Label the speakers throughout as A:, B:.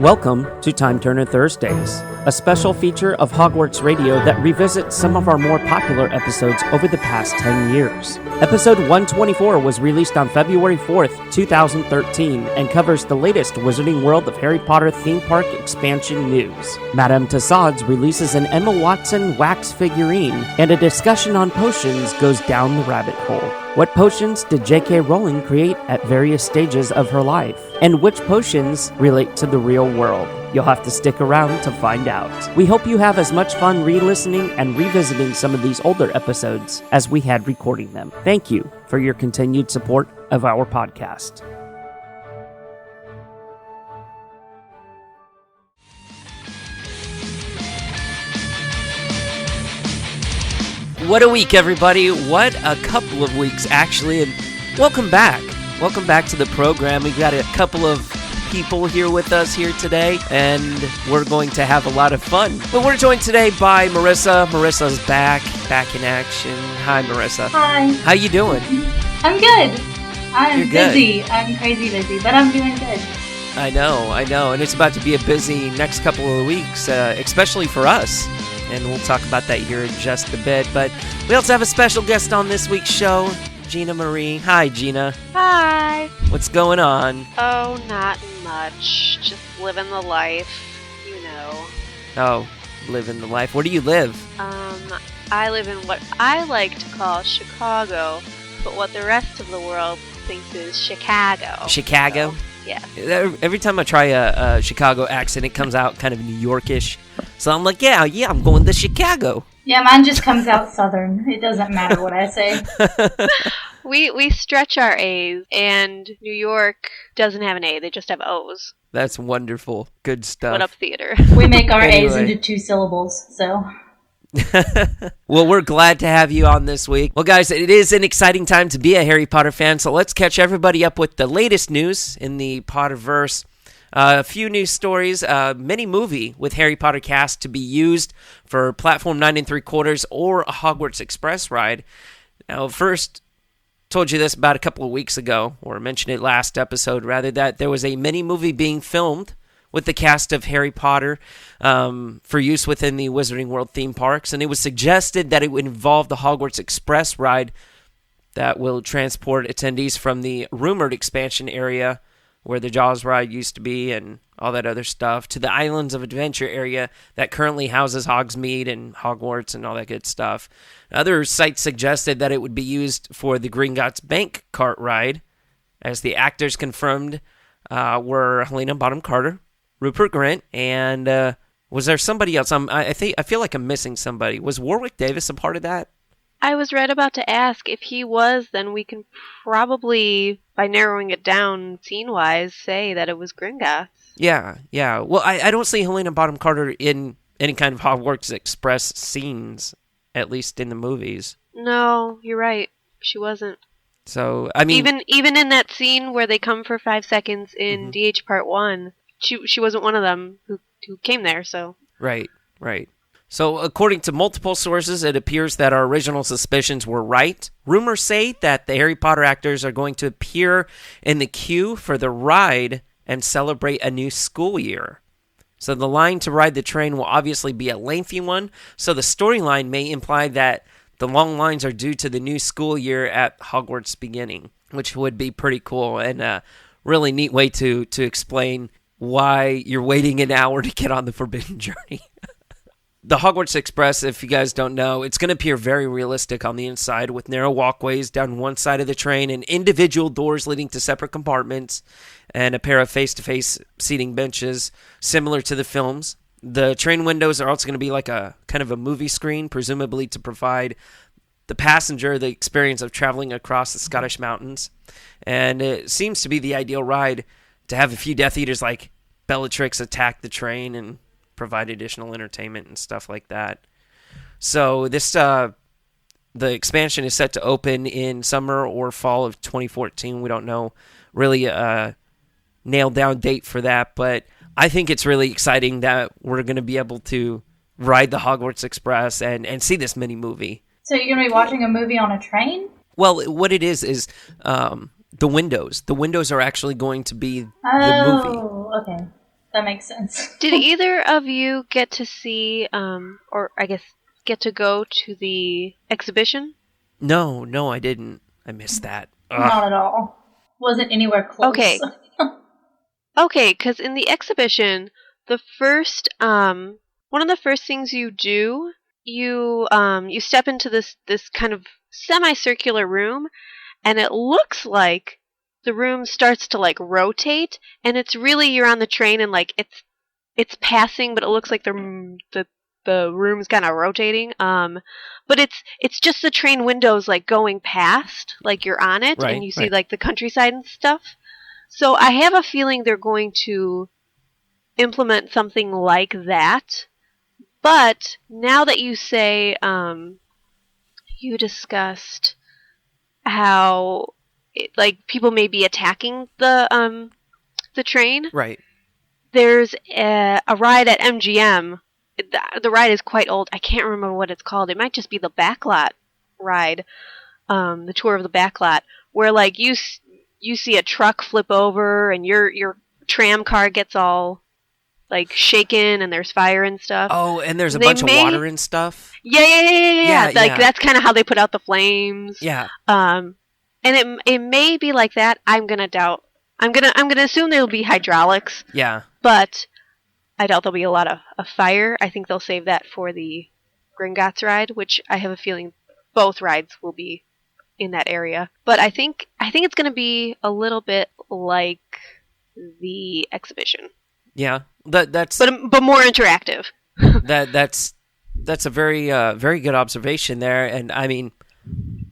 A: Welcome to Time Turner Thursdays, a special feature of Hogwarts Radio that revisits some of our more popular episodes over the past 10 years. Episode 124 was released on February 4th, 2013, and covers the latest Wizarding World of Harry Potter theme park expansion news. Madame Tassauds releases an Emma Watson wax figurine, and a discussion on potions goes down the rabbit hole. What potions did JK Rowling create at various stages of her life? And which potions relate to the real world? You'll have to stick around to find out. We hope you have as much fun re-listening and revisiting some of these older episodes as we had recording them. Thank you for your continued support of our podcast. What a week, everybody. What a couple of weeks, actually. And welcome back. Welcome back to the program. We've got a couple of people here with us here today, and we're going to have a lot of fun. But we're joined today by Marissa. Marissa's back in action. Hi, Marissa.
B: Hi.
A: How you doing?
B: I'm good. I'm
A: good.
B: busy. I'm crazy busy, but I'm doing good.
A: I know. And it's about to be a busy next couple of weeks, especially for us. And we'll talk about that here in just a bit. But we also have a special guest on this week's show, Gina Marie. Hi, Gina.
C: Hi.
A: What's going on?
C: Oh, not much. Just living the life, you know.
A: Oh, living the life. Where do you live?
C: I live in what I like to call Chicago, but what the rest of the world thinks is Chicago.
A: Chicago?
C: So, yeah.
A: Every time I try a Chicago accent, it comes out kind of New Yorkish. So I'm like, yeah, I'm going to Chicago.
B: Yeah, mine just comes out southern. It doesn't matter what I say.
C: We stretch our A's, and New York doesn't have an A. They just have O's.
A: That's wonderful. Good stuff.
C: What up, theater?
B: We make our A's into 2 syllables, so...
A: Well, we're glad to have you on this week. Well, guys, it is an exciting time to be a Harry Potter fan, so let's catch everybody up with the latest news in the Potterverse. A few news stories, mini movie with Harry Potter cast to be used for Platform 9 3/4 or a Hogwarts Express ride. Now, first, told you this about a couple of weeks ago, or mentioned it last episode, rather, that there was a mini movie being filmed with the cast of Harry Potter for use within the Wizarding World theme parks, and it was suggested that it would involve the Hogwarts Express ride that will transport attendees from the rumored expansion area where the Jaws ride used to be and all that other stuff, to the Islands of Adventure area that currently houses Hogsmeade and Hogwarts and all that good stuff. Other sites suggested that it would be used for the Gringotts Bank cart ride, as the actors confirmed were Helena Bonham Carter, Rupert Grint, and was there somebody else? I feel like I'm missing somebody. Was Warwick Davis a part of that?
C: I was right about to ask. If he was, then we can probably, by narrowing it down scene-wise, say that it was Gringotts.
A: Yeah. Well, I don't see Helena Bonham Carter in any kind of Hogwarts Express scenes, at least in the movies.
C: No, you're right. She wasn't.
A: So, I mean...
C: Even in that scene where they come for 5 seconds in DH Part 1, she wasn't one of them who came there, so... Right. So, according to multiple sources, it appears that our original suspicions were right. Rumors say that the Harry Potter actors are going to appear in the queue for the ride and celebrate a new school year. So, the line to ride the train will obviously be a lengthy one, so the storyline may imply that the long lines are due to the new school year at Hogwarts beginning, which would be pretty cool and a really neat way to explain why you're waiting an hour to get on the Forbidden Journey. The Hogwarts Express, if you guys don't know, it's going to appear very realistic on the inside with narrow walkways down one side of the train and individual doors leading to separate compartments and a pair of face-to-face seating benches similar to the films. The train windows are also going to be like a kind of a movie screen, presumably to provide the passenger the experience of traveling across the Scottish mountains. And it seems to be the ideal ride to have a few Death Eaters like Bellatrix attack the train and provide additional entertainment and stuff like that. So this, the expansion is set to open in summer or fall of 2014. We don't know really a nailed down date for that, but I think it's really exciting that we're going to be able to ride the Hogwarts Express and see this mini movie.
B: So you're going to be watching a movie on a train?
A: Well, what it is the windows. The windows are actually going to be the movie.
B: Oh, okay. That makes sense.
C: Did either of you get to see, or I guess get to go to the exhibition?
A: No, I didn't. I missed that. Ugh.
B: Not at all. Wasn't anywhere close.
C: Okay. Okay, because in the exhibition, the first, one of the first things you do, you step into this kind of semicircular room, and it looks like the room starts to like rotate, and it's really you're on the train and like it's passing, but it looks like the room's kind of rotating. But it's just the train windows like going past, like you're on it, and you see like the countryside and stuff. So I have a feeling they're going to implement something like that. But now that you say you discussed how like people may be attacking the train.
A: Right.
C: There's a ride at MGM. The ride is quite old. I can't remember what it's called. It might just be the backlot ride, the tour of the backlot, where like you see a truck flip over and your tram car gets all like shaken and there's fire and stuff.
A: Oh, and there's a bunch of water and stuff.
C: Yeah. Like that's kind of how they put out the flames.
A: Yeah.
C: And it may be like that. I'm gonna doubt. I'm gonna assume there'll be hydraulics.
A: Yeah.
C: But I doubt there'll be a lot of fire. I think they'll save that for the Gringotts ride, which I have a feeling both rides will be in that area. But I think it's going to be a little bit like the exhibition.
A: Yeah, that's
C: but more interactive.
A: that's a very very good observation there. And I mean,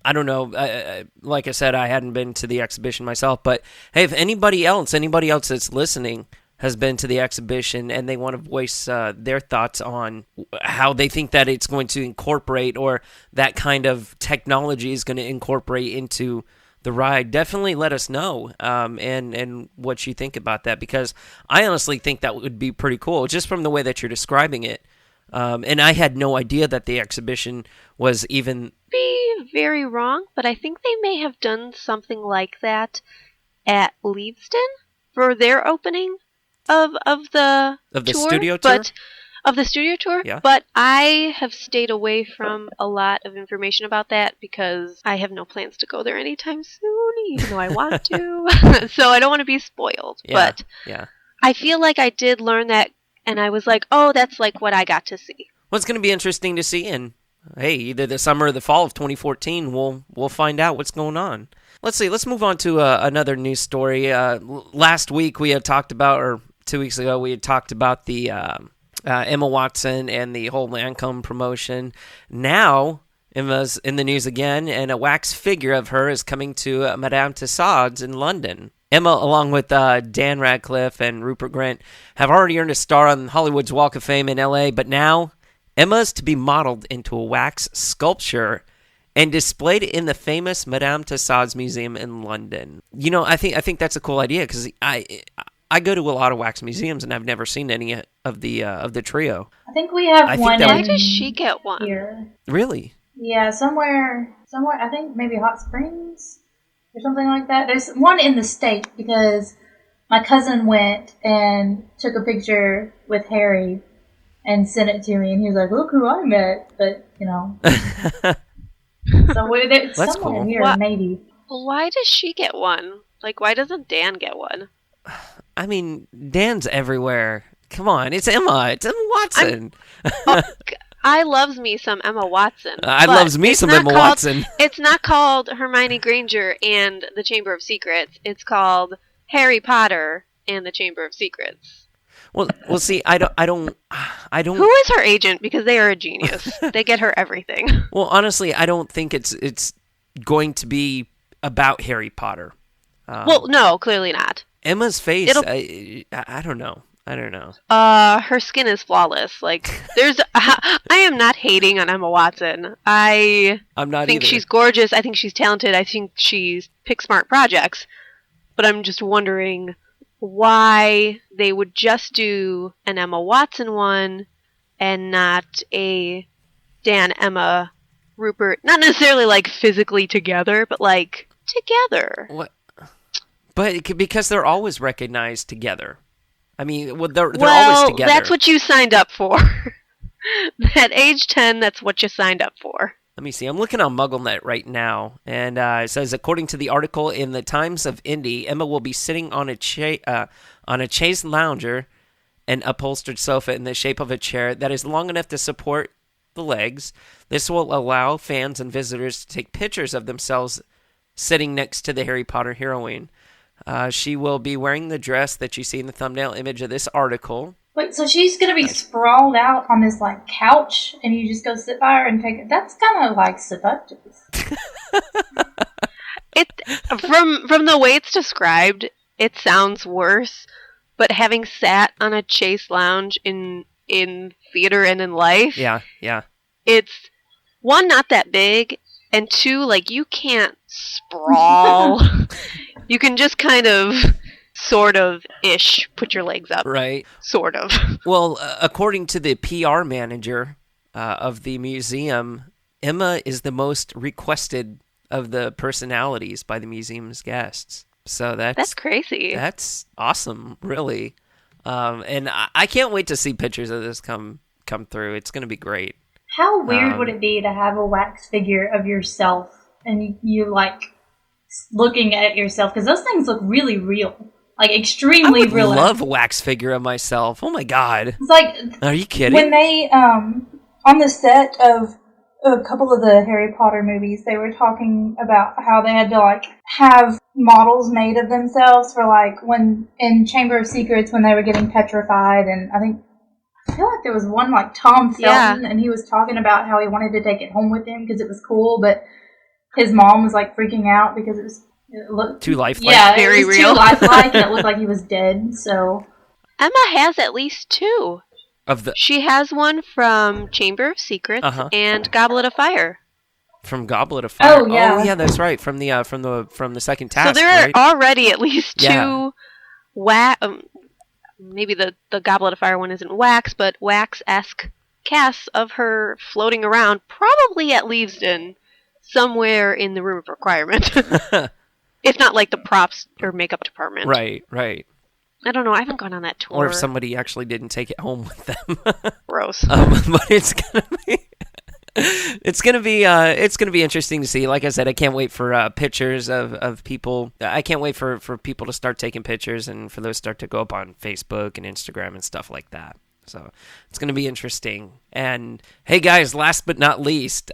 A: I don't know. Like I said, I hadn't been to the exhibition myself, but hey, if anybody else that's listening has been to the exhibition and they want to voice their thoughts on how they think that it's going to incorporate or that kind of technology is going to incorporate into the ride, definitely let us know and what you think about that, because I honestly think that would be pretty cool just from the way that you're describing it. And I had no idea that the exhibition was even...
C: Be very wrong, but I think they may have done something like that at Leavesden for their opening of the tour,
A: studio tour?
C: Of the studio tour.
A: Yeah.
C: But I have stayed away from a lot of information about that because I have no plans to go there anytime soon, even though I want to. So I don't want to be spoiled.
A: Yeah.
C: But
A: yeah.
C: I feel like I did learn that, and I was like, oh, that's like what I got to see.
A: Well, it's going to be interesting to see, and hey, either the summer or the fall of 2014, we'll find out what's going on. Let's see. Let's move on to another news story. Last week we had talked about, or 2 weeks ago, we had talked about the Emma Watson and the whole Lancome promotion. Now Emma's in the news again, and a wax figure of her is coming to Madame Tassauds in London. Emma, along with Dan Radcliffe and Rupert Grint, have already earned a star on Hollywood's Walk of Fame in L.A., but now Emma's to be modeled into a wax sculpture and displayed in the famous Madame Tassauds Museum in London. You know, I think that's a cool idea, because I go to a lot of wax museums and I've never seen any of the trio.
B: I think we have one.
C: Why does she get one?
B: Here.
A: Really?
B: Yeah, somewhere. I think maybe Hot Springs or something like that. There's one in the state because my cousin went and took a picture with Harry and sent it to me, and he was like, "Look who I met." But you know, so it's
A: That's
B: somewhere
A: cool.
B: here, maybe.
C: Why does she get one? Like, why doesn't Dan get one?
A: I mean, Dan's everywhere. Come on, it's Emma. It's Emma Watson.
C: I loves me some Emma Watson.
A: I loves me some Emma Watson.
C: It's not called Hermione Granger and the Chamber of Secrets. It's called Harry Potter and the Chamber of Secrets.
A: Well, see, I don't.
C: Who is her agent? Because they are a genius. They get her everything.
A: Well, honestly, I don't think it's going to be about Harry Potter.
C: Well, no, clearly not.
A: Emma's face, I don't know.
C: Her skin is flawless. Like, I am not hating on Emma Watson. I'm not think either. She's gorgeous. I think she's talented. I think she picks smart projects. But I'm just wondering why they would just do an Emma Watson one and not a Dan, Emma, Rupert. Not necessarily like physically together, but like together.
A: What? But because they're always recognized together. I mean, they're always together.
C: That's what you signed up for. At age 10, that's what you signed up for.
A: Let me see. I'm looking on MuggleNet right now, and it says, according to the article in the Times of Indy, Emma will be sitting on a chaise lounger, an upholstered sofa in the shape of a chair that is long enough to support the legs. This will allow fans and visitors to take pictures of themselves sitting next to the Harry Potter heroine. She will be wearing the dress that you see in the thumbnail image of this article.
B: Wait, so she's going to be sprawled out on this, like, couch, and you just go sit by her and take it? That's kind of, like, seductive.
C: From the way it's described, it sounds worse, but having sat on a chaise lounge in theater and in life...
A: Yeah.
C: It's, one, not that big, and two, like, you can't sprawl. You can just kind of... sort of-ish, put your legs up.
A: Right.
C: Sort of.
A: Well, according to the PR manager of the museum, Emma is the most requested of the personalities by the museum's guests. So that's
C: crazy.
A: That's awesome, really. And I can't wait to see pictures of this come through. It's going to be great.
B: How weird would it be to have a wax figure of yourself and you like looking at yourself? Because those things look really real. Like, extremely real.
A: I would love a wax figure of myself. Oh, my God.
B: It's like...
A: Are you kidding?
B: When they, on the set of a couple of the Harry Potter movies, they were talking about how they had to, like, have models made of themselves for, like, when, in Chamber of Secrets, when they were getting petrified, and I feel like there was one, like, Tom Felton, and he was talking about how he wanted to take it home with him because it was cool, but his mom was, like, freaking out because it looked
A: too lifelike.
B: Yeah,
C: very
B: it was
C: real.
B: too lifelike, and it looked like he was dead. So
C: Emma has at least two.
A: She
C: has one from Chamber of Secrets and Goblet of Fire.
A: From Goblet of Fire.
B: Oh yeah,
A: that's right. From the second task.
C: So there are already at least two maybe the Goblet of Fire one isn't wax, but wax-esque casts of her floating around, probably at Leavesden, somewhere in the room of requirement. If not, like, the props or makeup department.
A: Right.
C: I don't know. I haven't gone on that tour.
A: Or if somebody actually didn't take it home with them.
C: Gross.
A: But it's gonna be interesting to see. Like I said, I can't wait for pictures of people. I can't wait for people to start taking pictures and for those start to go up on Facebook and Instagram and stuff like that. So it's gonna be interesting. And hey, guys, last but not least,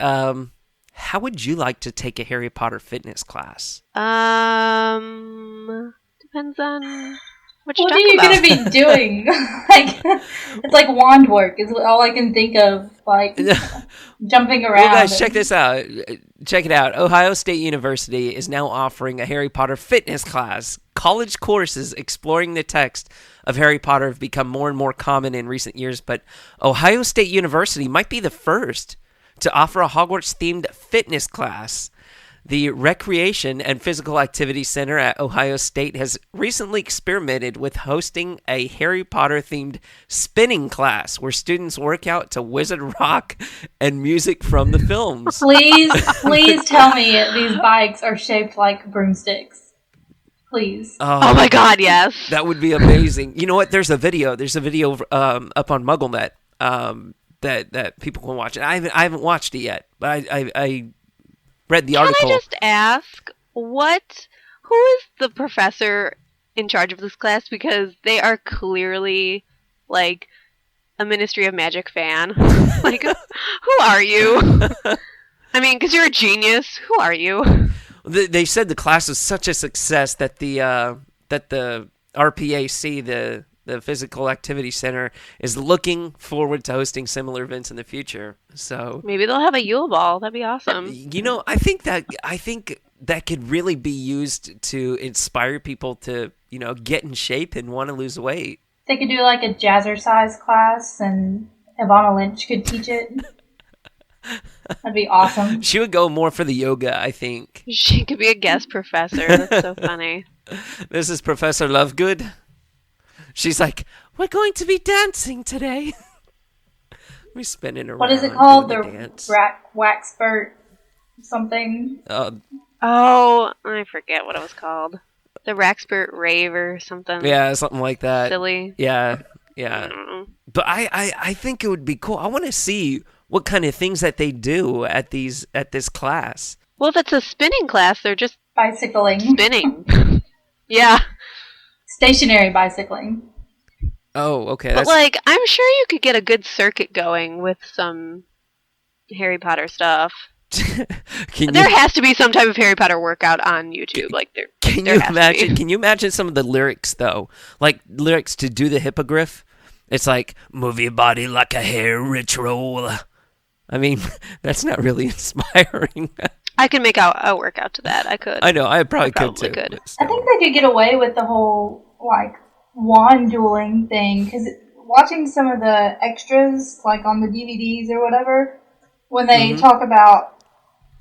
A: how would you like to take a Harry Potter fitness class?
C: Depends on what
B: are you going to be doing? Like, it's like wand work is all I can think of. Like, jumping around.
A: Well, guys, check this out. Check it out. Ohio State University is now offering a Harry Potter fitness class. College courses exploring the text of Harry Potter have become more and more common in recent years, but Ohio State University might be the first to offer a Hogwarts-themed fitness class. The Recreation and Physical Activity Center at Ohio State has recently experimented with hosting a Harry Potter-themed spinning class where students work out to Wizard Rock and music from the films.
B: Please tell me these bikes are shaped like broomsticks. Please.
C: Oh my God, yes.
A: That would be amazing. You know what? There's a video up on MuggleNet. That people can watch it. I haven't watched it yet, but I read the article.
C: Can I just ask who is the professor in charge of this class? Because they are clearly like a Ministry of Magic fan. Like, who are you? I mean, because you're a genius. Who are you?
A: They said the class was such a success that the RPAC, the Physical Activity Center, is looking forward to hosting similar events in the future. So
C: maybe they'll have a Yule Ball. That'd be awesome.
A: You know, I think that could really be used to inspire people to, you know, get in shape and want to lose weight.
B: They could do like a jazzercise class, and Ivana Lynch could teach it. That'd be awesome.
A: She would go more for the yoga, I think.
C: She could be a guest professor. That's so funny.
A: This is Professor Lovegood. She's like, we're going to be dancing today. We're spinning around.
B: What is it called? The
A: dance.
B: Waxpert something?
C: Oh, I forget what it was called. The Rackspurt Rave or something.
A: Yeah, something like that.
C: Silly.
A: Yeah. But I think it would be cool. I want to see what kind of things that they do at this class.
C: Well, if it's a spinning class, they're just
B: bicycling.
C: Spinning. Yeah.
B: Stationary bicycling.
A: Oh, okay.
C: But, I'm sure you could get a good circuit going with some Harry Potter stuff. There has to be some type of Harry Potter workout on YouTube.
A: Can you imagine some of the lyrics, though? Like, lyrics to Do the Hippogriff? It's like, move your body like a hair ritual. I mean, that's not really inspiring.
C: I could make a workout to that. I could.
A: I know. I probably could, too.
B: I think they could get away with the whole, wand dueling thing. Because watching some of the extras, on the DVDs or whatever, when they talk about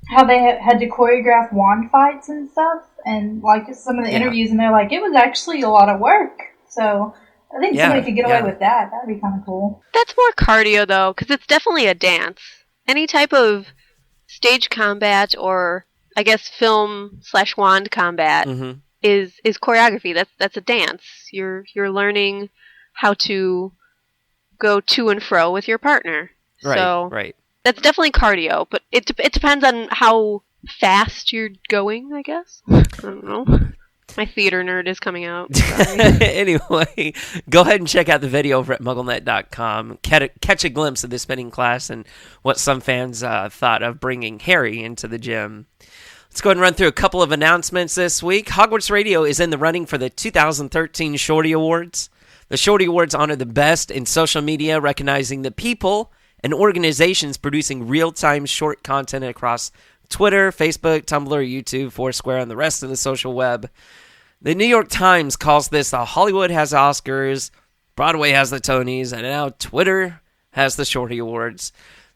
B: how they had to choreograph wand fights and stuff, and, some of the interviews, and they're like, it was actually a lot of work. So I think somebody could get away with that. That'd be kind of cool.
C: That's more cardio, though, because it's definitely a dance. Any type of stage combat or, I guess, film/wand combat is choreography. That's a dance. You're learning how to go to and fro with your partner.
A: Right.
C: That's definitely cardio, but it depends on how fast you're going, I guess. I don't know. My theater nerd is coming out.
A: Anyway, go ahead and check out the video over at MuggleNet.com. Catch a glimpse of the spinning class and what some fans thought of bringing Harry into the gym. Let's go ahead and run through a couple of announcements this week. Hogwarts Radio is in the running for the 2013 Shorty Awards. The Shorty Awards honor the best in social media, recognizing the people and organizations producing real-time short content across Twitter, Facebook, Tumblr, YouTube, Foursquare, and the rest of the social web. The New York Times calls this the Hollywood has Oscars, Broadway has the Tonys, and now Twitter has the Shorty Awards.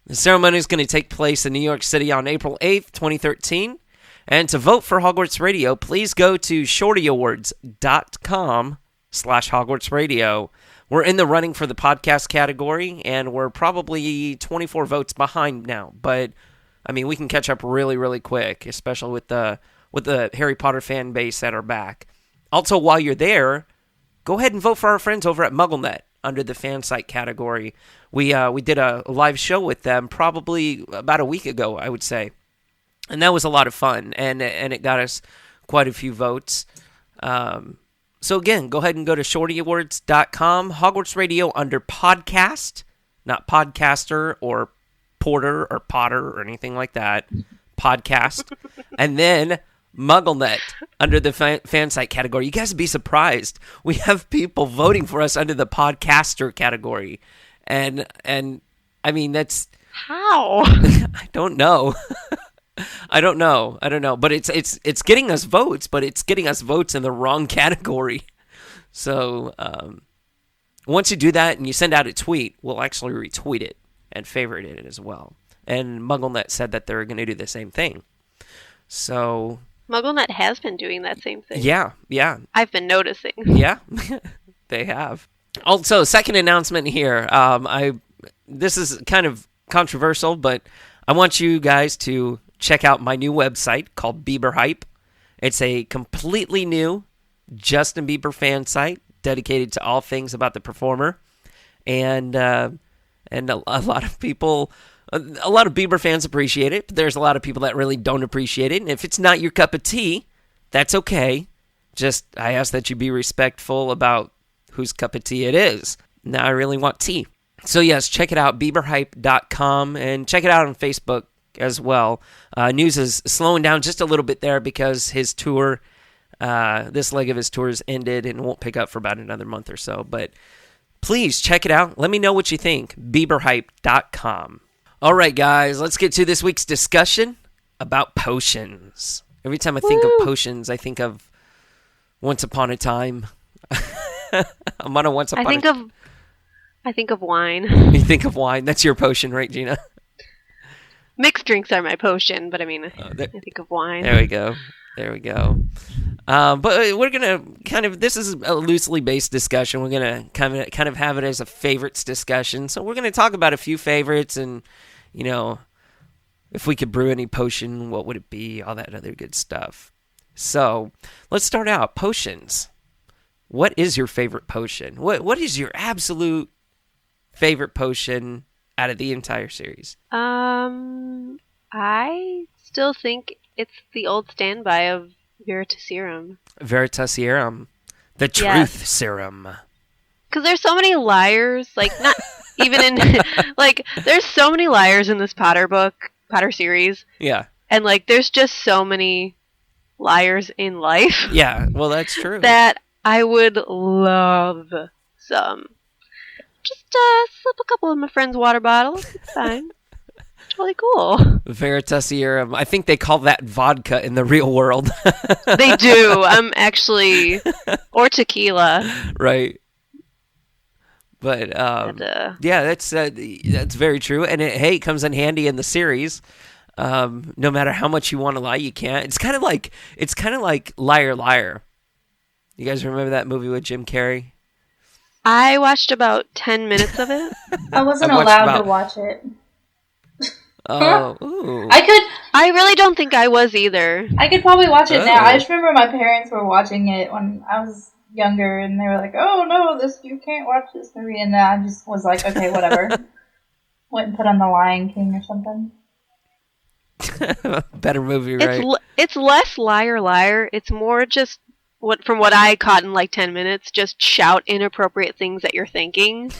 A: The ceremony is going to take place in New York City on April 8th, 2013. And to vote for Hogwarts Radio, please go to shortyawards.com/Hogwarts Radio. We're in the running for the podcast category, and we're probably 24 votes behind now. But, I mean, we can catch up really, really quick, especially with the Harry Potter fan base at our back. Also, while you're there, go ahead and vote for our friends over at MuggleNet under the fan site category. We did a live show with them probably about a week ago, I would say. And that was a lot of fun, and it got us quite a few votes. So again, go ahead and go to shortyawards.com, Hogwarts Radio under podcast, not podcaster or porter or potter or anything like that, podcast. And then MuggleNet under the fan site category. You guys would be surprised. We have people voting for us under the podcaster category. And I mean, that's...
C: How?
A: I don't know. I don't know. But it's getting us votes, but it's getting us votes in the wrong category. So once you do that and you send out a tweet, we'll actually retweet it and favorite it as well. And MuggleNet said that they're going to do the same thing. So
C: MuggleNet has been doing that same thing.
A: Yeah.
C: I've been noticing.
A: Yeah, they have. Also, second announcement here. This is kind of controversial, but I want you guys to check out my new website called Bieber Hype. It's a completely new Justin Bieber fan site dedicated to all things about the performer, and a lot of people, a lot of Bieber fans appreciate it. But there's a lot of people that really don't appreciate it, and if it's not your cup of tea, that's okay. Just I ask that you be respectful about whose cup of tea it is. Now I really want tea. So yes, check it out, BieberHype.com, and check it out on Facebook as well. News is slowing down just a little bit there because his tour, this leg of his tour is ended and won't pick up for about another month or so. But please check it out. Let me know what you think. BieberHype.com. All right, guys, let's get to this week's discussion about potions. Every time I think of potions, I think of Once Upon a Time. I'm on a Once Upon a Time.
C: I think of wine.
A: You think of wine. That's your potion, right, Gina?
C: Mixed drinks are my potion, but I mean, I think of wine.
A: There we go. But we're going to this is a loosely based discussion. We're going to kind of have it as a favorites discussion. So we're going to talk about a few favorites and, if we could brew any potion, what would it be? All that other good stuff. So let's start out. Potions. What is your favorite potion? What is your absolute favorite potion out of the entire series?
C: I still think it's the old standby of Veritaserum.
A: Veritaserum. The truth serum.
C: Because there's so many liars, like, not even in, like, there's so many liars in this Potter series.
A: Yeah.
C: And, like, there's just so many liars in life.
A: Yeah, well, that's true.
C: That I would love some. Just slip a couple of my friend's water bottles. It's fine. It's really cool.
A: Veritaserum. I think they call that vodka in the real world.
C: They do. Actually, or tequila.
A: Right. But yeah, that's very true, and it comes in handy in the series. No matter how much you want to lie, you can't. It's kind of like Liar Liar. You guys remember that movie with Jim Carrey?
C: I watched about 10 minutes of it.
B: I wasn't allowed to watch it.
A: Oh, ooh.
C: I really don't think I was either.
B: I could probably watch it now. I just remember my parents were watching it when I was younger, and they were like, "Oh no, you can't watch this movie," and I just was like, "Okay, whatever." Went and put on The Lion King or something.
A: Better movie, right?
C: It's less Liar Liar. It's more just from what I caught in like 10 minutes, just shout inappropriate things that you're thinking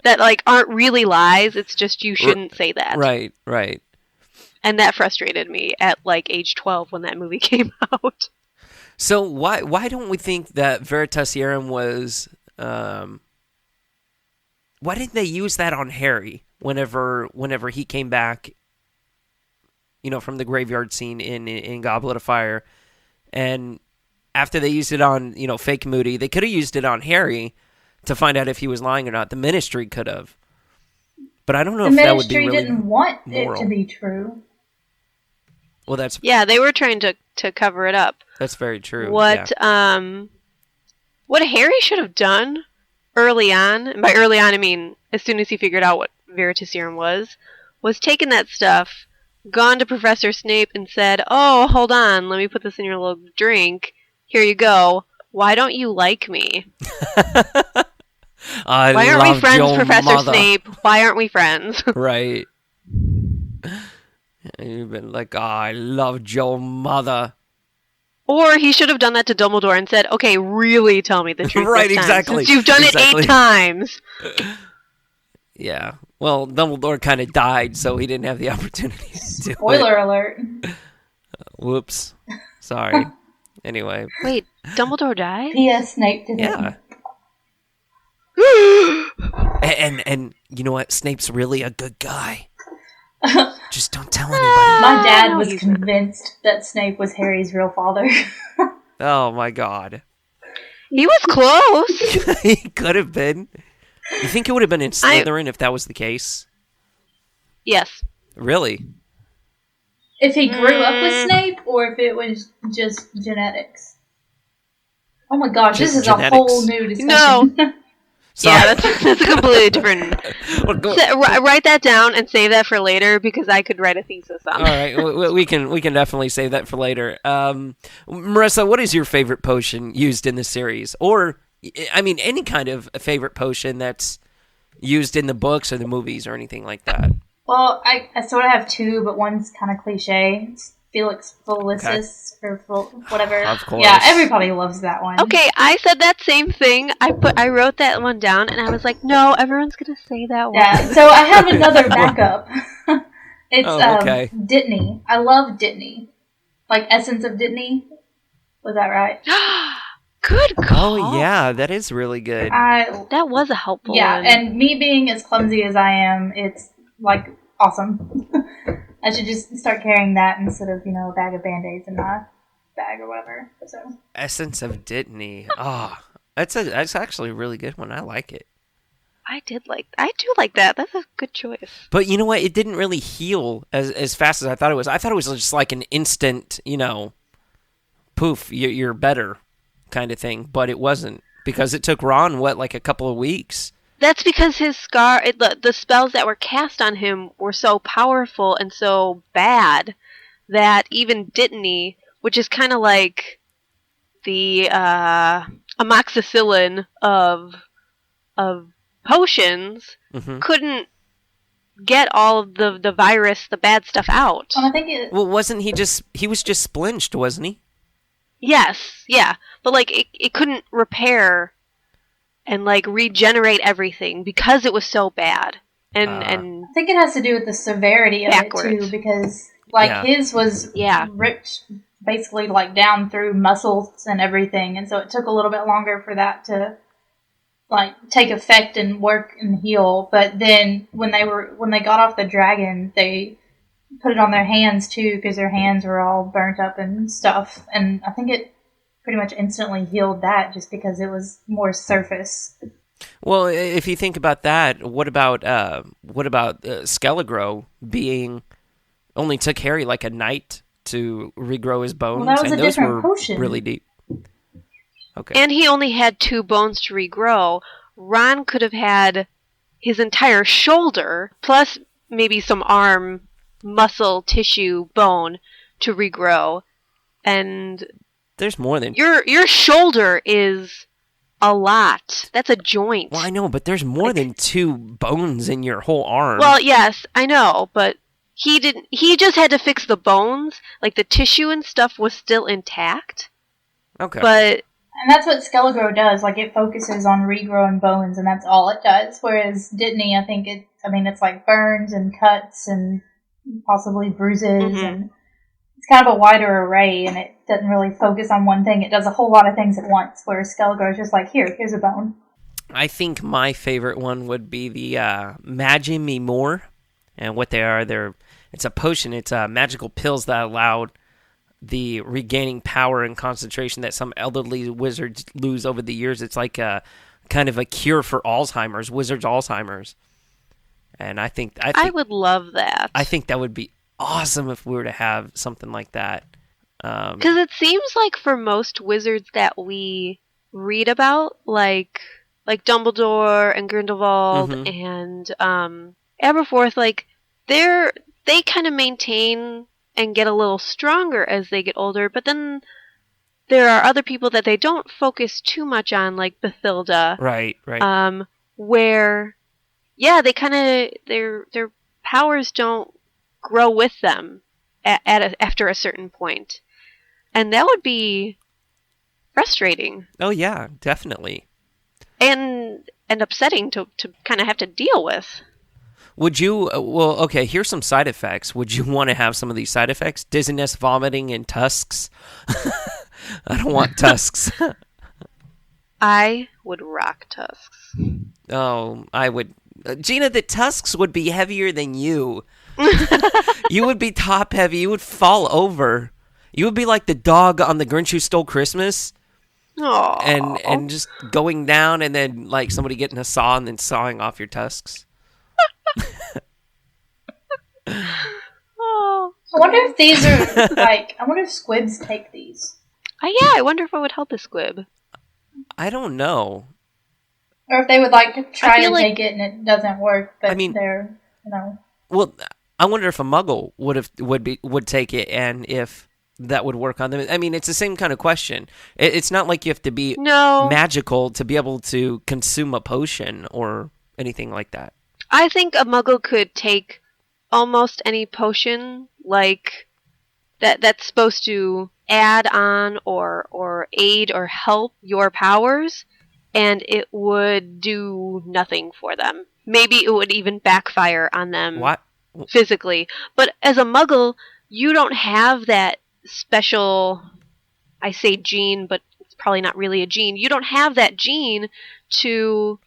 C: that like aren't really lies. It's just you shouldn't say that.
A: Right, right.
C: And that frustrated me at like age 12 when that movie came out.
A: So why don't we think that Veritaserum was? Why didn't they use that on Harry whenever he came back? You know, from the graveyard scene in Goblet of Fire, and after they used it on fake Moody, they could have used it on Harry to find out if he was lying or not. The Ministry could have, but I don't know if that would be really
B: moral. The Ministry didn't want it to be true.
A: Well,
C: they were trying to cover it up.
A: That's very true.
C: What Harry should have done early on, and by early on I mean as soon as he figured out what Veritaserum was taken that stuff, gone to Professor Snape and said, "Oh, hold on, let me put this in your little drink. Here you go. Why don't you like me? Why aren't we friends, Professor Snape? Why aren't we friends?"
A: Right. You've been like, I loved your mother.
C: Or he should have done that to Dumbledore and said, "Okay, really tell me the truth."
A: Right,
C: this time,
A: exactly.
C: since you've done it 8 times.
A: Yeah. Well, Dumbledore kind of died, so he didn't have the opportunity to do it.
B: Spoiler alert.
A: Whoops. Sorry. Anyway.
C: Wait, Dumbledore died?
B: P.S. Snape did
A: Yeah. And you know what? Snape's really a good guy. Just don't tell anybody.
B: My dad was convinced that Snape was Harry's real father.
A: Oh my god.
C: He was close.
A: He could have been. You think it would have been in Slytherin if that was the case?
C: Yes.
A: Really?
B: If he grew up with Snape, or if it was just genetics. Oh my gosh,
A: Just
B: this is
A: genetics.
B: a whole new discussion.
C: No.
A: Sorry.
C: Yeah, that's a completely different. Write that down and save that for later because I could write a thesis on it.
A: All right, we can definitely save that for later. Marissa, what is your favorite potion used in the series, or I mean, any kind of favorite potion that's used in the books or the movies or anything like that?
B: Well, I sort of have 2, but one's kind of cliche. It's Felix Felicis, or whatever.
A: Of course.
B: Yeah, everybody loves that one.
C: Okay, I said that same thing. I wrote that one down, and I was like, no, everyone's gonna say that one.
B: Yeah, so I have another backup. It's
A: okay.
B: Dittany. I love Dittany. Like Essence of Dittany. Was that right?
C: Good call.
A: Oh yeah, that is really good.
C: That was a helpful one.
B: Yeah, and me being as clumsy as I am, it's like awesome. I should just start carrying that instead of, a bag of Band-Aids in my bag or whatever. So
A: Essence of Dittany. That's actually a really good one. I like it.
C: I do like that. That's a good choice.
A: But you know what? It didn't really heal as fast as I thought it was. I thought it was just like an instant, poof, you're better kind of thing. But it wasn't, because it took Ron, like a couple of weeks.
C: That's because his scar, the spells that were cast on him were so powerful and so bad that even Dittany which is kind of like the amoxicillin of potions, couldn't get all of the virus, the bad stuff out.
B: Well, I think
A: wasn't he was just splinged, wasn't he?
C: Yes, yeah. But, like, it couldn't repair and, like, regenerate everything because it was so bad. And
B: I think it has to do with the severity of it, too, because, like, his was ripped basically, like, down through muscles and everything, and so it took a little bit longer for that to, like, take effect and work and heal. But then when they got off the dragon, they put it on their hands too, because their hands were all burnt up and stuff. And I think it pretty much instantly healed that, just because it was more surface.
A: Well, if you think about that, what about Skelegro being only took Harry like a night to regrow his bones?
B: Well, that was
A: and
B: a
A: those
B: different
A: were
B: potion.
A: Really deep. Okay.
C: And he only had 2 bones to regrow. Ron could have had his entire shoulder, plus maybe some arm, muscle, tissue, bone to regrow. And
A: there's more than...
C: Your shoulder is a lot. That's a joint.
A: Well, I know, but there's more than 2 bones in your whole arm.
C: Well, yes, I know, but he just had to fix the bones. Like, the tissue and stuff was still intact.
A: Okay.
C: But...
B: And that's what Skelegro does. Like, it focuses on regrowing bones, and that's all it does. Whereas Dittany, I think it's like burns and cuts and possibly bruises, and it's kind of a wider array, and it doesn't really focus on one thing. It does a whole lot of things at once, whereas Skelegro is just like, here's a bone.
A: I think my favorite one would be the Magi Me More. And what they are, it's a potion. It's magical pills that allowed the regaining power and concentration that some elderly wizards lose over the years. It's like a kind of a cure for Alzheimer's, wizards' Alzheimer's. And I think
C: I would love that.
A: I think that would be awesome if we were to have something like that.
C: Because it seems like for most wizards that we read about, like Dumbledore and Grindelwald and Aberforth, like they kind of maintain and get a little stronger as they get older, but then there are other people that they don't focus too much on, like Bathilda.
A: Right.
C: Where, they kind of, their powers don't grow with them after a certain point. And that would be frustrating.
A: Oh, yeah, definitely.
C: And upsetting to kind of have to deal with.
A: Would you, okay, here's some side effects. Would you want to have some of these side effects? Dizziness, vomiting, and tusks? I don't want tusks.
C: I would rock tusks.
A: Oh, I would. Gina, the tusks would be heavier than you. You would be top heavy. You would fall over. You would be like the dog on The Grinch Who Stole Christmas.
C: Aww.
A: And just going down, and then like somebody getting a saw and then sawing off your tusks.
C: Oh.
B: I wonder if these are I wonder if squibs take these.
C: I wonder if it would help a squib.
A: I don't know.
B: Or if they would try to take it and it doesn't work, but they're,
A: Well, I wonder if a muggle would take it, and if that would work on them. I mean, it's the same kind of question. It's not like you have to be magical to be able to consume a potion or anything like that.
C: I think a muggle could take almost any potion like that's supposed to add on or aid or help your powers, and it would do nothing for them. Maybe it would even backfire on them physically. But as a muggle, you don't have that special, I say gene, but it's probably not really a gene. You don't have that gene to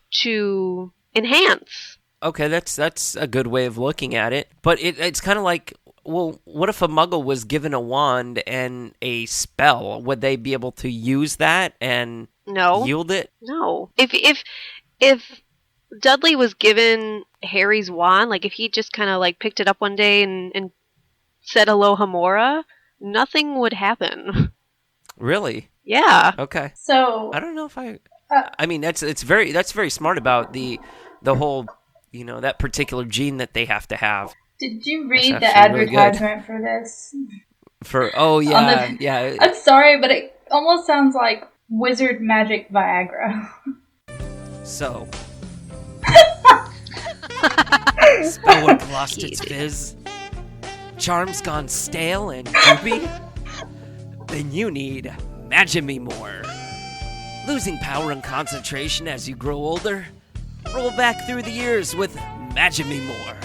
C: enhance.
A: Okay, that's a good way of looking at it. But it's kind of like, well, what if a muggle was given a wand and a spell? Would they be able to use that and yield it?
C: No. If Dudley was given Harry's wand, like if he just kind of like picked it up one day and said Alohomora, nothing would happen.
A: Really?
C: Yeah.
A: Okay.
B: So
A: I don't know if I mean that's very smart about the whole, that particular gene that they have to have.
B: Did you read the advertisement for this?
A: Yeah.
B: I'm sorry, but it almost sounds like wizard magic Viagra.
A: So, spellwork lost its fizz, charms gone stale and droopy, then you need Magime More. Losing power and concentration as you grow older? Roll back through the years with Magime More.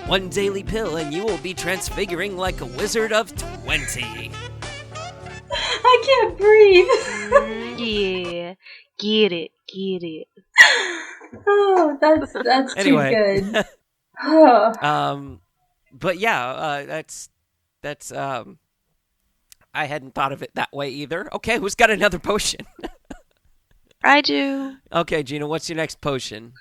A: One daily pill and you will be transfiguring like a wizard of 20.
B: I can't breathe.
C: Yeah, get it.
B: Oh, that's
A: anyway.
B: Too good.
A: But yeah, that's I hadn't thought of it that way either. Okay, who's got another potion?
C: I do.
A: Okay, Gina, what's your next potion?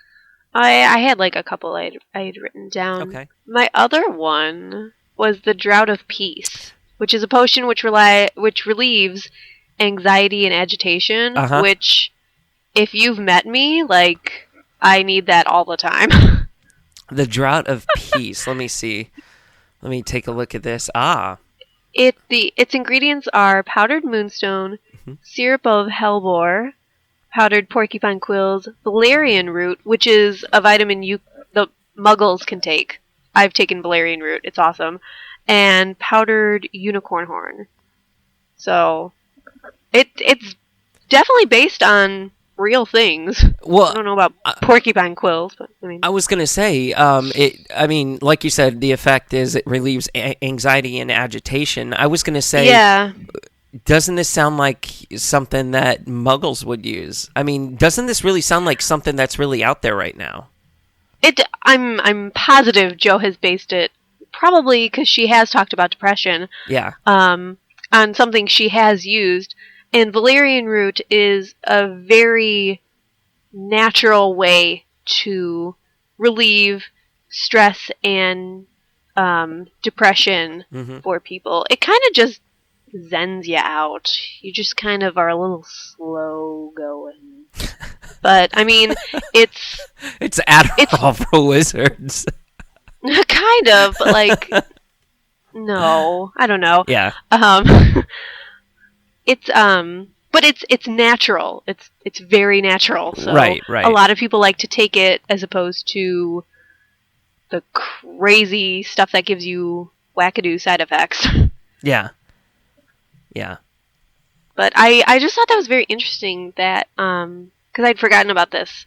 C: I had like a couple I had written down.
A: Okay.
C: My other one was the Drought of Peace, which is a potion which relieves anxiety and agitation, which, if you've met me, like, I need that all the time.
A: The Drought of Peace. Let me see. Let me take a look at this.
C: Its ingredients are powdered moonstone, syrup of hellebore, powdered porcupine quills, valerian root, which is a vitamin the muggles can take. I've taken valerian root. It's awesome. And powdered unicorn horn. So, it's definitely based on real things.
A: Well,
C: I don't know about porcupine quills, but I mean,
A: I was gonna say, like you said, the effect is it relieves anxiety and agitation. I was gonna say,
C: yeah.
A: Doesn't this sound like something that muggles would use? I mean, doesn't this really sound like something that's really out there right now?
C: I'm positive Jo has based it, probably because she has talked about depression.
A: Yeah.
C: On something she has used. And valerian root is a very natural way to relieve stress and depression for people. It kind of just zens you out. You just kind of are a little slow going. But, I mean, it's
A: Adderall for wizards.
C: Kind of, but like, no, I don't know.
A: Yeah.
C: But it's natural. It's very natural. So
A: right.
C: A lot of people like to take it as opposed to the crazy stuff that gives you wackadoo side effects.
A: Yeah.
C: But I just thought that was very interesting that, because I'd forgotten about this,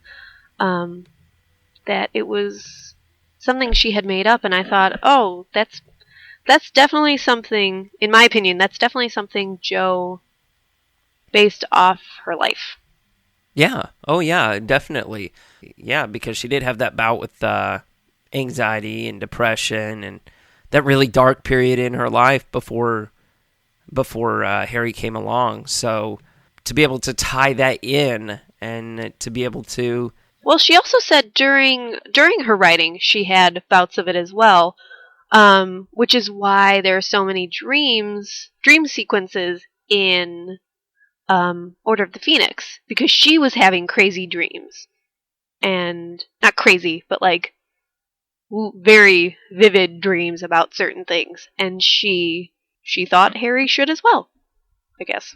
C: that it was something she had made up, and I thought, oh, that's definitely something, in my opinion, that's definitely something Jo based off her life.
A: Yeah. Oh, yeah, definitely. Yeah, because she did have that bout with anxiety and depression and that really dark period in her life before Harry came along. So to be able to tie that in and to be able to...
C: Well, she also said during her writing she had bouts of it as well, which is why there are so many dream sequences in Order of the Phoenix, because she was having crazy dreams. And not crazy, but like very vivid dreams about certain things. And she thought Harry should as well, I guess.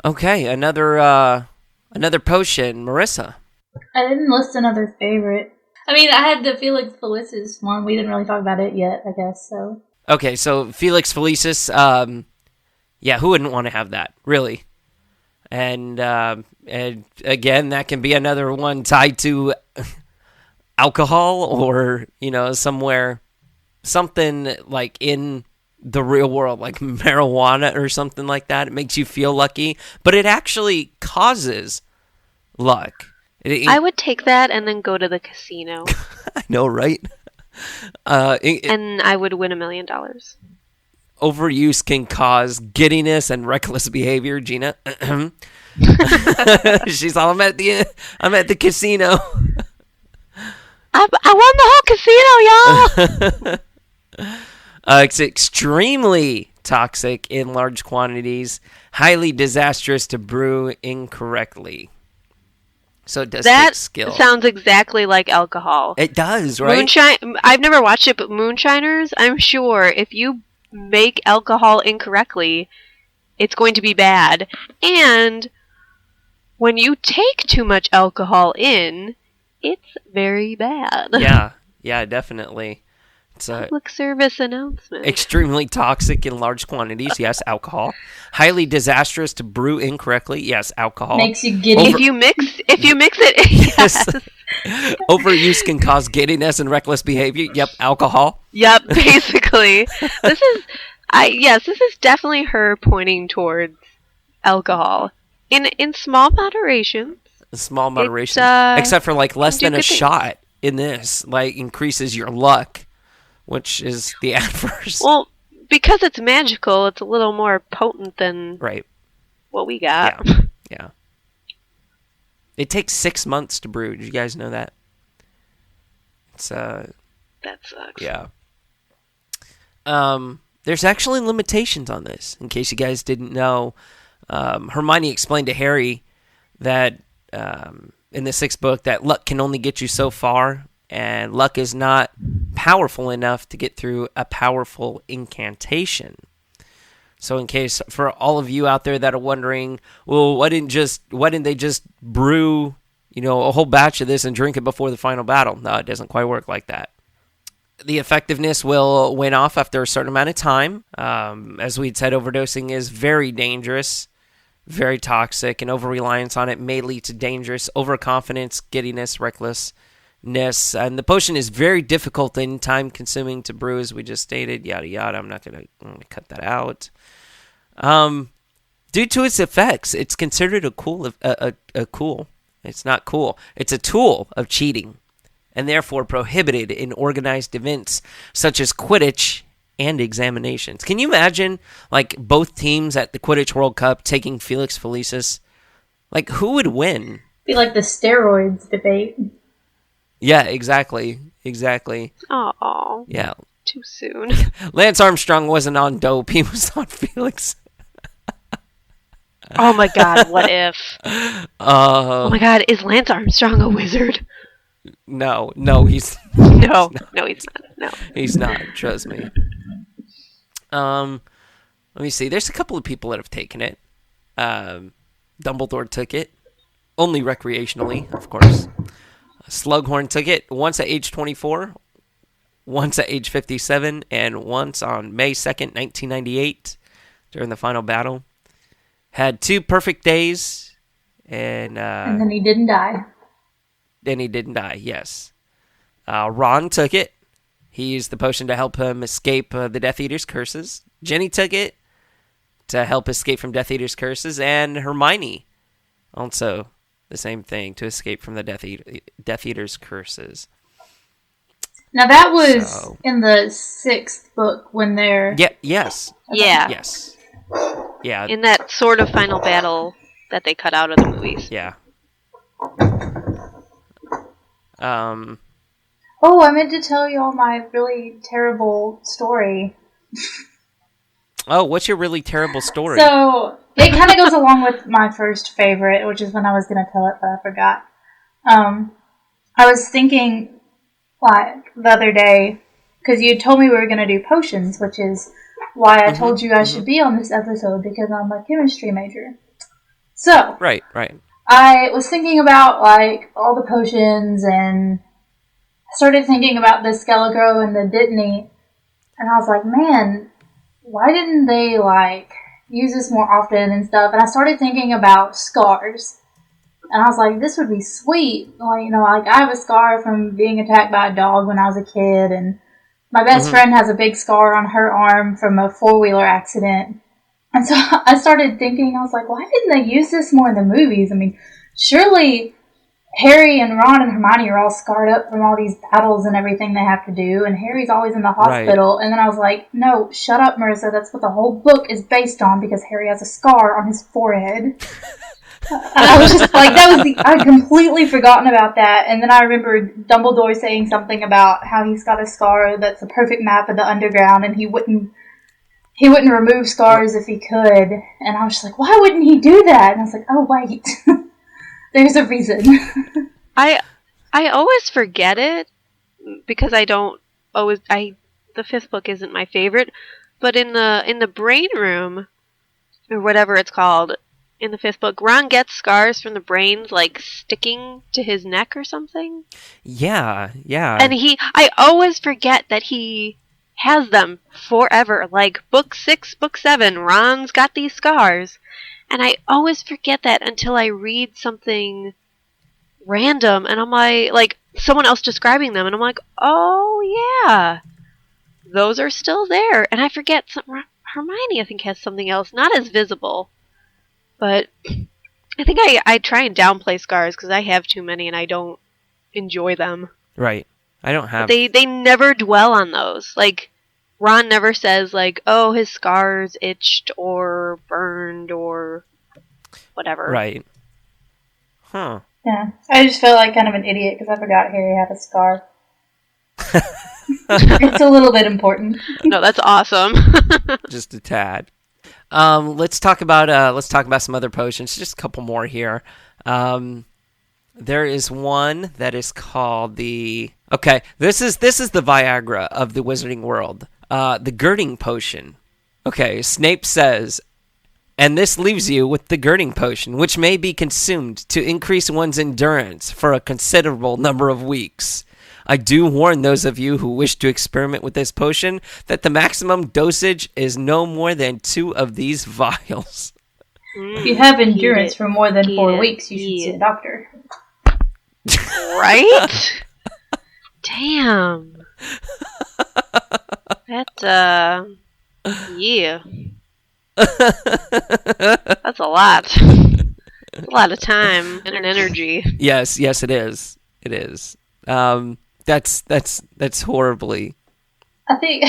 A: Okay, another potion, Marissa.
B: I didn't list another favorite. I mean, I had the Felix Felicis one. We didn't really talk about it yet, I guess, so.
A: Okay, so Felix Felicis, yeah, who wouldn't want to have that, really? And again, that can be another one tied to alcohol or, something like in the real world, like marijuana or something like that. It makes you feel lucky, but it actually causes luck.
C: I would take that and then go to the casino.
A: I know, right?
C: And I would win $1 million.
A: Overuse can cause giddiness and reckless behavior, Gina. She's all, I'm at the casino.
C: I won the whole casino, y'all!
A: It's extremely toxic in large quantities, highly disastrous to brew incorrectly. So it does take skill.
C: That sounds exactly like alcohol.
A: It does, right?
C: Moonshine. I've never watched it, but Moonshiners, I'm sure if you make alcohol incorrectly, it's going to be bad. And when you take too much alcohol in, it's very bad.
A: Yeah, definitely. It's a
C: public service announcement.
A: Extremely toxic in large quantities. Yes, alcohol. Highly disastrous to brew incorrectly. Yes, alcohol.
B: Makes you giddy.
C: If you mix it, yes.
A: Overuse can cause giddiness and reckless behavior. Yep, alcohol.
C: Yep, basically. This is definitely her pointing towards alcohol in small moderation.
A: Small moderation, except for like less than a shot in this, like increases your luck. Which is the adverse.
C: Well, because it's magical, it's a little more potent than what we got.
A: Yeah. It takes 6 months to brew. Did you guys know that? It's
C: that sucks.
A: Yeah. There's actually limitations on this. In case you guys didn't know, Hermione explained to Harry that in the 6th book that luck can only get you so far. And luck is not powerful enough to get through a powerful incantation. So in case, for all of you out there that are wondering, well, why didn't they just brew, a whole batch of this and drink it before the final battle? No, it doesn't quite work like that. The effectiveness will wane off after a certain amount of time. As we'd said, overdosing is very dangerous, very toxic, and over-reliance on it may lead to dangerous overconfidence, giddiness, recklessness. And the potion is very difficult and time-consuming to brew, as we just stated. Yada yada. I'm going to cut that out. Due to its effects, it's considered a cool. It's not cool. It's a tool of cheating, and therefore prohibited in organized events such as Quidditch and examinations. Can you imagine, like, both teams at the Quidditch World Cup taking Felix Felicis? Like, who would win?
B: Be like the steroids debate.
A: Yeah, exactly.
C: Oh,
A: yeah.
C: Too soon.
A: Lance Armstrong wasn't on dope. He was on Felix.
C: Oh my God, what if? Oh my God, is Lance Armstrong a wizard?
A: No, he's...
C: No, he's not. No.
A: He's not, trust me. Let me see. There's a couple of people that have taken it. Dumbledore took it. Only recreationally, of course. Slughorn took it once at age 24, once at age 57, and once on May 2nd, 1998, during the final battle. Had 2 perfect days, and
B: then he didn't die.
A: Yes. Ron took it. He used the potion to help him escape the Death Eater's curses. Ginny took it to help escape from Death Eater's curses, and Hermione also the same thing, to escape from the Death Eater's curses.
B: Now that was in the 6th book when they're...
A: Yeah, yes.
C: Yeah.
A: Yes. Yeah.
C: In that sort of final battle that they cut out of the movies.
A: Yeah.
B: Oh, I meant to tell you all my really terrible story.
A: Oh, what's your really terrible story?
B: So, it kind of goes along with my first favorite, which is when I was going to tell it, but I forgot. I was thinking, like, the other day, because you told me we were going to do potions, which is why I told you I should be on this episode, because I'm a chemistry major. So,
A: Right.
B: I was thinking about, like, all the potions, and I started thinking about the Skelegro and the Dittany, and I was like, man, why didn't they, like, use this more often and stuff? And I started thinking about scars. And I was like, this would be sweet. Like, I have a scar from being attacked by a dog when I was a kid, and my best friend has a big scar on her arm from a 4-wheeler accident. And so I started thinking, I was like, why didn't they use this more in the movies? I mean, surely Harry and Ron and Hermione are all scarred up from all these battles and everything they have to do, and Harry's always in the hospital. Right. And then I was like, no, shut up, Marissa. That's what the whole book is based on, because Harry has a scar on his forehead. I was just like, I'd completely forgotten about that. And then I remembered Dumbledore saying something about how he's got a scar that's a perfect map of the underground, and he wouldn't remove scars if he could. And I was just like, why wouldn't he do that? And I was like, oh, wait. There's a reason.
C: I always forget it, because the 5th book isn't my favorite, But in the brain room, or whatever it's called, in the 5th book, Ron gets scars from the brains, like, sticking to his neck or something.
A: Yeah.
C: And I always forget that he has them forever. Like, book 6, book 7, Ron's got these scars. And I always forget that until I read something random, and I'm like someone else describing them, and I'm like, oh yeah, those are still there. And I forget Hermione, I think, has something else, not as visible, but I think I try and downplay scars because I have too many and I don't enjoy them.
A: Right. I don't have.
C: They never dwell on those. Like, Ron never says, like, oh, his scars itched or burned or whatever.
A: Right. Huh.
B: Yeah. I just felt like kind of an idiot because I forgot Harry had a scar. It's a little bit important.
C: No, that's awesome.
A: Just a tad. Let's talk about some other potions. Just a couple more here. There is one that is called the... Okay, this is the Viagra of the wizarding world. The girding potion. Okay, Snape says, and this leaves you with the girding potion, which may be consumed to increase one's endurance for a considerable number of weeks. I do warn those of you who wish to experiment with this potion that the maximum dosage is no more than 2 of these vials.
B: If you have endurance for more than 4 weeks, you should see a doctor.
C: Right? Damn. That, yeah. That's a lot. That's a lot of time and energy.
A: Yes, it is. It is. That's horribly.
B: I think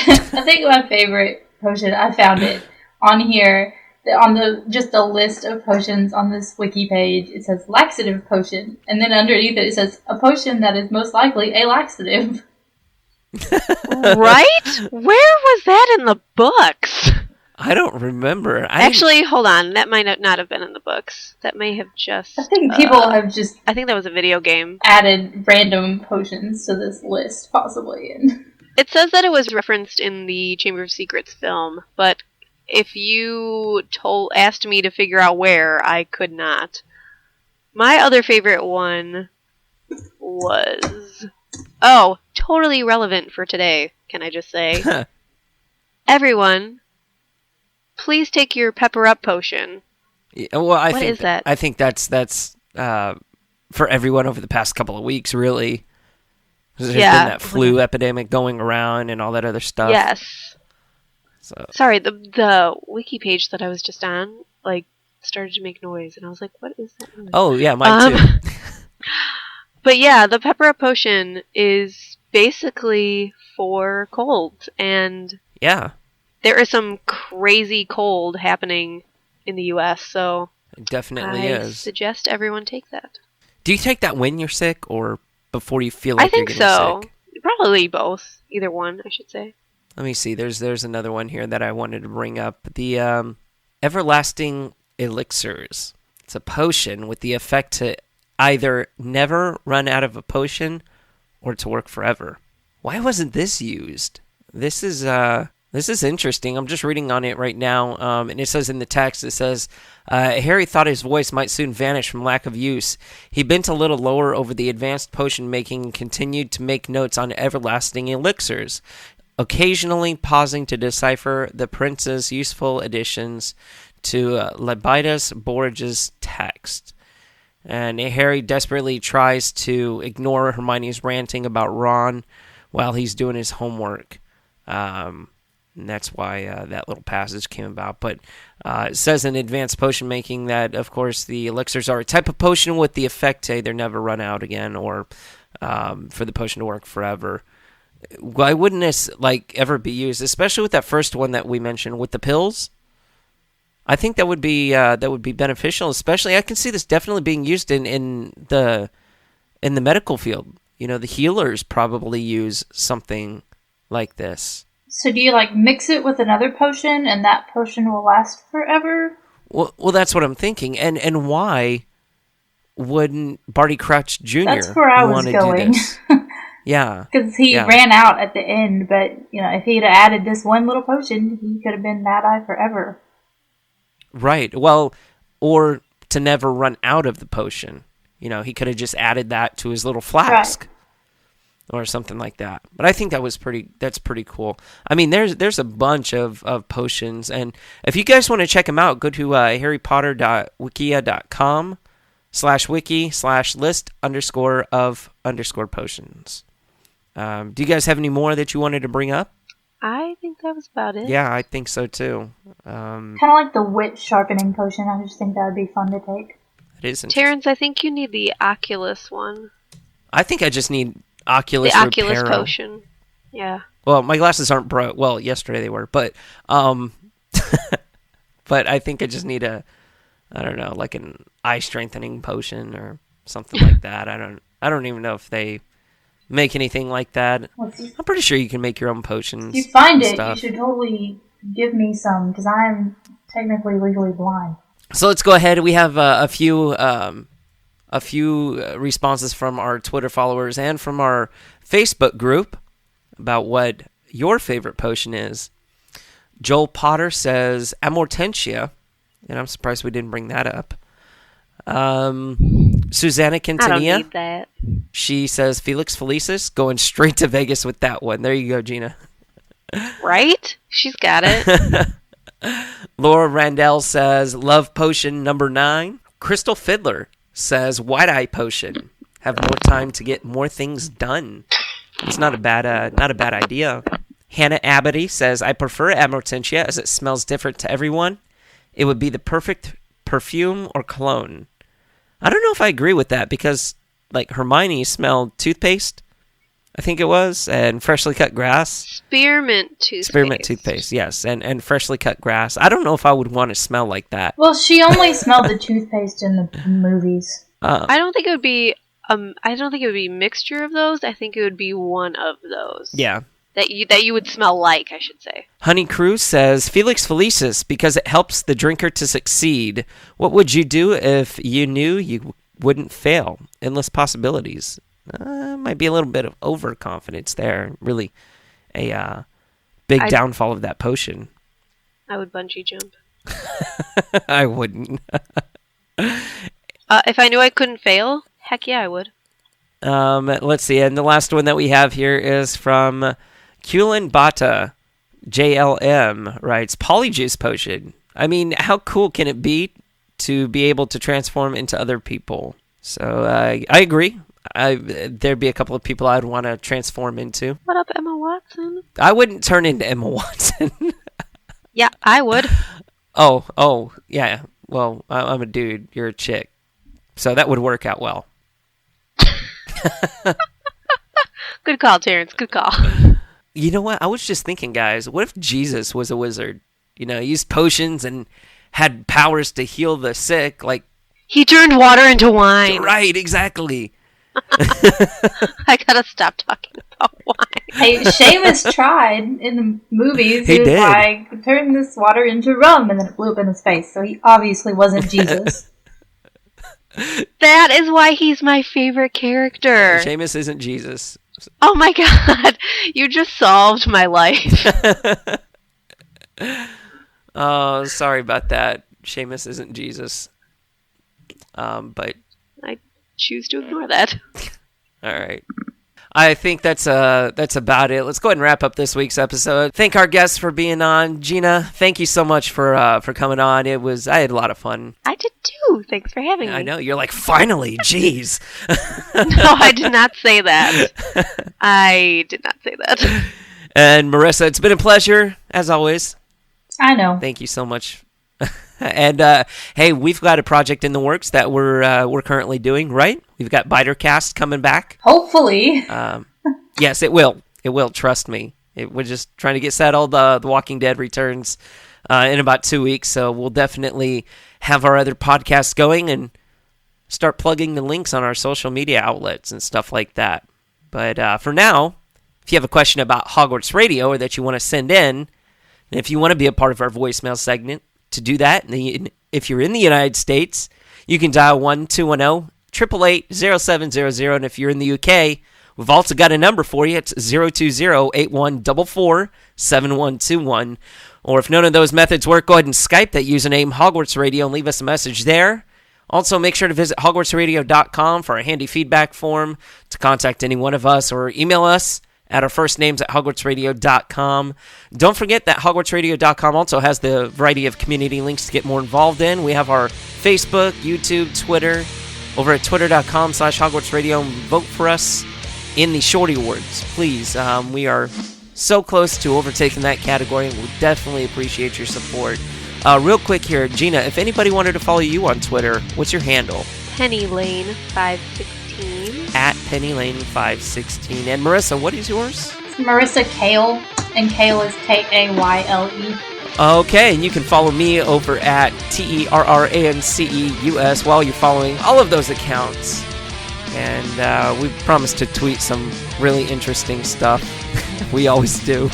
B: my favorite potion, I found it on here, on just a list of potions on this wiki page. It says laxative potion, and then underneath it says a potion that is most likely a laxative.
C: Right? Where was that in the books?
A: I don't remember.
C: Actually, hold on. That might not have been in the books. That may have just...
B: I think people have just...
C: I think that was a video game.
B: Added random potions to this list, possibly.
C: It says that it was referenced in the Chamber of Secrets film, but if you asked me to figure out where, I could not. My other favorite one was... Oh, totally relevant for today, can I just say. Everyone, please take your pepper up potion.
A: Yeah, well,
C: what is that?
A: I think that's for everyone over the past couple of weeks, really. There's been that flu epidemic going around and all that other stuff.
C: Yes.
A: So.
C: Sorry, the wiki page that I was just on, like, started to make noise, and I was like, what is that noise?
A: Oh, yeah, mine too.
C: But yeah, the pepper up potion is basically for cold, and
A: yeah,
C: there is some crazy cold happening in the U.S., so
A: it definitely
C: I
A: is.
C: Suggest everyone take that.
A: Do you take that when you're sick or before you feel like you're getting sick?
C: I think so. Probably both. Either one, I should say.
A: Let me see. There's another one here that I wanted to bring up. The everlasting elixirs. It's a potion with the effect to either never run out of a potion or to work forever. Why wasn't this used? This is interesting. I'm just reading on it right now, and it says in the text, it says, Harry thought his voice might soon vanish from lack of use. He bent a little lower over the advanced potion making and continued to make notes on everlasting elixirs, occasionally pausing to decipher the prince's useful additions to Lebidas Borge's text. And Harry desperately tries to ignore Hermione's ranting about Ron while he's doing his homework. And that's why that little passage came about. But it says in advanced potion making that, of course, the elixirs are a type of potion with the effect to either never run out again or for the potion to work forever. Why wouldn't this ever be used, especially with that first one that we mentioned with the pills? I think that would be beneficial, especially I can see this definitely being used in the medical field. You know, the healers probably use something like this.
B: So do you mix it with another potion and that potion will last forever?
A: Well, that's what I'm thinking. And why wouldn't Barty Crouch Jr.
B: That's where I was going.
A: Yeah.
B: Because he ran out at the end, but, if he'd added this one little potion, he could have been Mad Eye forever.
A: Right. Well, or to never run out of the potion. He could have just added that to his little flask. Right. Or something like that. But I think that's pretty cool. I mean, there's a bunch of potions, and if you guys want to check them out, go to harrypotter.wikia.com/wiki/list_of_potions. Do you guys have any more that you wanted to bring up?
C: I think that was about it.
A: Yeah, I think so too.
B: Kind of like the wit sharpening potion. I just think that would be fun to take.
A: It is.
C: Terrence, I think you need the Oculus one.
A: I think I just need Oculus
C: the Oculus
A: Reparo.
C: potion. Yeah.
A: Well, my glasses aren't broke. Well, yesterday they were, but but I think I just need I don't know, like an eye strengthening potion or something like that. I don't even know if they make anything like that. I'm pretty sure you can make your own potions.
B: If you find it, you should totally give me some, because I'm technically legally blind.
A: So let's go ahead. We have a few responses from our Twitter followers and from our Facebook group about what your favorite potion is. Joel Potter says Amortentia, and I'm surprised we didn't bring that up. Susanna Quintanilla,
C: I don't need that.
A: She says Felix Felicis, going straight to Vegas with that one. There you go, Gina.
C: Right? She's got it.
A: Laura Randell says Love Potion number 9. Crystal Fiddler says White Eye Potion. Have more time to get more things done. It's not a bad idea. Hannah Abity says I prefer Amortentia as it smells different to everyone. It would be the perfect perfume or cologne. I don't know if I agree with that, because like Hermione smelled toothpaste, I think it was, and freshly cut grass.
C: Spearmint toothpaste,
A: yes, and freshly cut grass. I don't know if I would want to smell like that.
B: Well, she only smelled the toothpaste in the movies.
C: I don't think it would be a mixture of those. I think it would be one of those.
A: Yeah.
C: That you would smell like, I should say.
A: Honey Cruz says Felix Felicis because it helps the drinker to succeed. What would you do if you knew you wouldn't fail? Endless possibilities. Might be a little bit of overconfidence there. Really a big downfall of that potion.
C: I would bungee jump.
A: I wouldn't.
C: If I knew I couldn't fail, heck yeah, I would.
A: Let's see. And the last one that we have here is from Kulin Bata. JLM writes, Polyjuice Potion. I mean, how cool can it be to be able to transform into other people? So I agree. There'd be a couple of people I'd want to transform into.
C: What up, Emma Watson?
A: I wouldn't turn into Emma Watson.
C: Yeah, I would.
A: Oh, yeah. Well, I'm a dude. You're a chick. So that would work out well.
C: Good call, Terrence. Good call.
A: You know what? I was just thinking, guys, what if Jesus was a wizard? Used potions and had powers to heal the sick, like...
C: He turned water into wine.
A: Right, exactly.
C: I gotta stop talking about wine.
B: Hey, Seamus tried in the movies.
A: He
B: was
A: did.
B: like, turn this water into rum, and then it blew up in his face. So he obviously wasn't Jesus.
C: That is why he's my favorite character.
A: Seamus isn't Jesus.
C: Oh my god, you just solved my life.
A: Oh, sorry about that. Seamus isn't Jesus. But
C: I choose to ignore that.
A: All right. I think that's about it. Let's go ahead and wrap up this week's episode. Thank our guests for being on. Gina, thank you so much for coming on. I had a lot of fun.
C: I did too. Thanks for having me.
A: I know. You're like, finally, jeez.
C: No, I did not say that. I did not say that.
A: And Marissa, it's been a pleasure, as always.
B: I know.
A: Thank you so much. And hey, we've got a project in the works that we're currently doing, right? We've got Bitercast coming back.
B: Hopefully.
A: Yes, it will. It will. Trust me. We're just trying to get settled. The Walking Dead returns in about 2 weeks, so we'll definitely have our other podcasts going and start plugging the links on our social media outlets and stuff like that. But for now, if you have a question about Hogwarts Radio or that you want to send in, and if you want to be a part of our voicemail segment, to do that, if you're in the United States, you can dial 1-210-888-0700, and if you're in the UK, We've also got a number for you. It's 020-8144-7121. Or if none of those methods work, go ahead and Skype that username Hogwarts Radio and leave us a message there. Also, make sure to visit hogwartsradio.com for a handy feedback form to contact any one of us, or email us at our first names at hogwartsradio.com. Don't forget that hogwartsradio.com also has the variety of community links to get more involved in. We have our Facebook, YouTube, Twitter, over at twitter.com/hogwartsradio. Vote for us in the Shorty Awards, please. We are so close to overtaking that category, and we definitely appreciate your support. Real quick here, Gina, if anybody wanted to follow you on Twitter, what's your handle?
C: PennyLane516.
A: At PennyLane516. And Marissa, what is yours?
B: Marissa Kale, and Kale is Kayle.
A: Okay, and you can follow me over at TerranceUS while you're following all of those accounts. And we promise to tweet some really interesting stuff. We always do.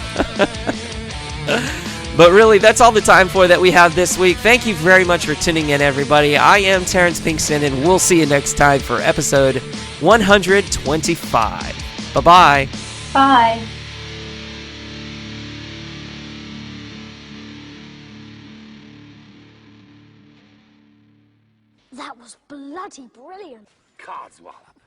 A: But really, that's all the time that we have this week. Thank you very much for tuning in, everybody. I am Terrence Pinkston, and we'll see you next time for episode 125. Bye-bye.
B: Bye.
D: That was bloody brilliant.
E: Codswallop.